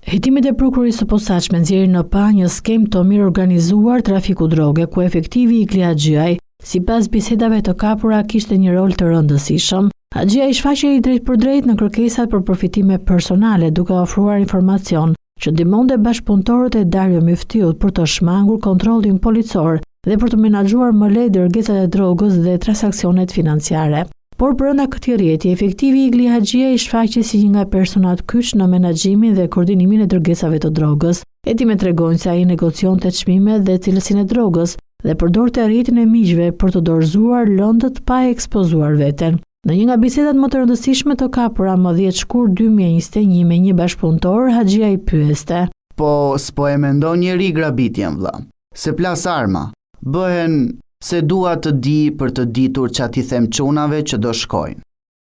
Hetimet e prokurisë së posaçme nxjerrin në pa një skem të mirë organizuar trafiku droge, ku efektivi Ikli Haxhiaj, sipas bisedave të kapura, kishte një rol të rëndësishëm. Haxhiaj shfaqej drejt për drejt në kërkesat për përfitime personale, duke ofruar informacion që ndihmonte bashkëpunëtorët e Dario Myftiut për të shmangur kontrollin policor dhe për të menaxhuar më lehtë dërgesat e drogës dhe transaksionet financiare. Por brenda këtij rrjeti, efektivi Ikli Haxhiaj shfaqej si një nga personat kyç në menaxhimin dhe koordinimin e dërgesave të drogës. Hetimet tregojnë se ai negocionte çmimet dhe cilësinë e drogës dhe përdorte rrjetin e miqve për të dorëzuar lëndët pa ekspozuar veten. Në një nga bisedat më të rëndësishme të kapura më 10 shkurt 2021 me një bashkëpunëtor, Haxhiaj pyeste: "Po, s'po e mendon njëri grabitjen, vlla? Se plas arma, bëhen se dua të di për të ditur çati them çunave që do shkojnë."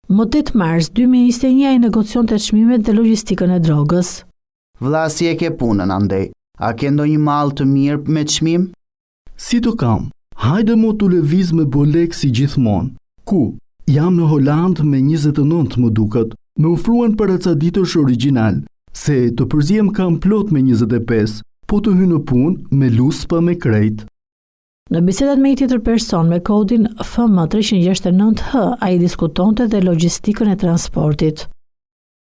Më 8 mars 2021 ai negocionte çmimet dhe logjistikën e drogës. "Vlla, si e ke punën andej? A ke ndonjë mall të mirë me çmim?" "Si të kam, hajde mo t'u lëviz me bolek si gjithmonë. Ku? Jam në Holand me 29 më duket. Me ofruan para ca ditësh origjinal, se të përzihem kam plot me 25, po të hy në punë me lus pa me krejt." Në bisedat me një tjetër person me kodin FM369H, ai diskutonte dhe logjistikën e transportit.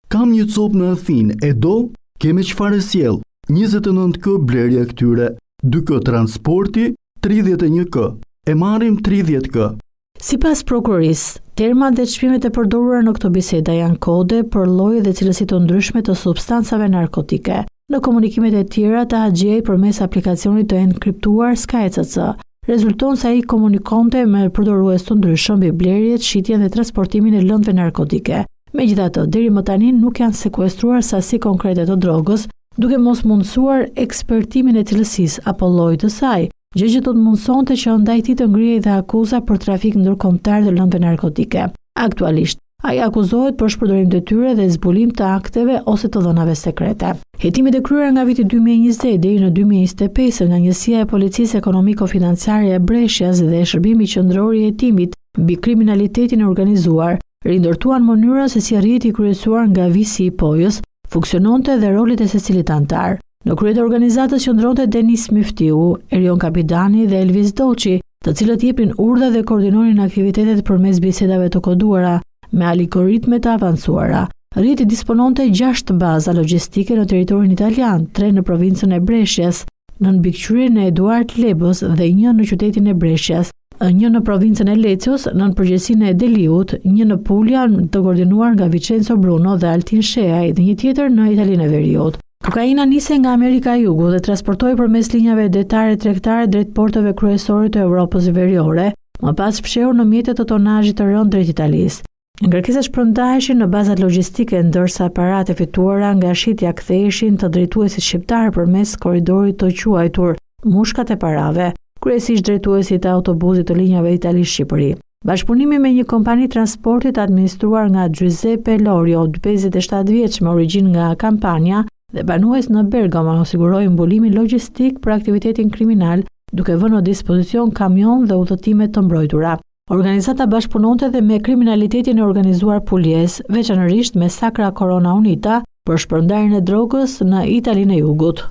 "Kam një copë në Athinë, e do? Keme çfarë sjell? 29 kë blerja këtyre, 2 kë transporti, 31 kë. E marrim 30 kë." Sipas prokurisë, termat dhe çmimet e përdorura në këtë biseda janë kode për lloje dhe cilësi të ndryshme të substancave narkotike. Në komunikimet e tjera të Haxhiaj përmes aplikacionit të enkriptuar SkyCC, rezulton se ai komunikonte me përdorues të ndryshëm mbi blerjet, shitjen dhe transportimin e lëndëve narkotike. Megjithatë, deri më tani nuk janë sekuestruar sasi konkrete të drogës, duke mos mundësuar ekspertimin e cilësisë apo llojit të saj, gjë që do të mundsonte që ndaj tij të ngrihej dhe akuza për trafik ndërkombëtar të lëndëve narkotike. Aktualisht, ai akuzohet për shpërdorim detyre dhe zbulim të akteve ose të dhënave sekrete. Hetimet e kryera nga viti 2020 deri në 2025 nga Njësia e Policisë Ekonomiko-Financiare e Breshjas dhe Shërbimi Qendror i Hetimit mbi kriminalitetin e organizuar rindërtuan mënyrën se si rrjeti i kryesuar nga visi i Pojës funksiononte dhe rolet e secilit antar. Në krye të organizatës qëndronte Denis Myftiu, Erion Kapidani dhe Elvis Doçi, të cilët jepin urdhra dhe koordinonin aktivitetet përmes bisedave të koduara me algoritme të avancuara. Rrjeti dispononte 6 baza logjistike në territorin italian, 3 në provincën e Breshjas, në mbikëqyrjen e Eduard Lebës dhe 1 në qytetin e Breshjas, 1 në provincën e Lecios, në përgjegjësinë e Deliut, 1 në Puglia të koordinuar nga Vincenzo Bruno dhe Altin Sheaj dhe një tjetër në Italinë e Veriut. Kokaina nise nga Amerika e Jugut dhe transportohej përmes linjave detare tregtare drejt porteve kryesore të Evropës Veriore, më pas fshehur në mjetet të tonazhit të rënd drejt Italisë. Kërkesat shpërndaheshin në bazat logjistike, ndërsa paratë e fituara nga shitja ktheheshin të drejtuesit shqiptar përmes korridorit të quajtur Mushkat e Parave, kryesisht drejtuesit të autobusit të linjave Itali-Shqipëri. Bashkëpunimi me një kompani transportit administruar nga Giuseppe Lorio, 57 vjeç me origjinë nga Kampania dhe banues në Bergamo, osiguroi mbulimin logjistik për aktivitetin kriminal, duke vënë në dispozicion kamion dhe udhëtime të mbrojtura. Organizata bashkëpunonte dhe me kriminalitetin e organizuar puljes, veçanërisht me Sacra Corona Unita, për shpërndarjen e drogës në Italinë e Jugut.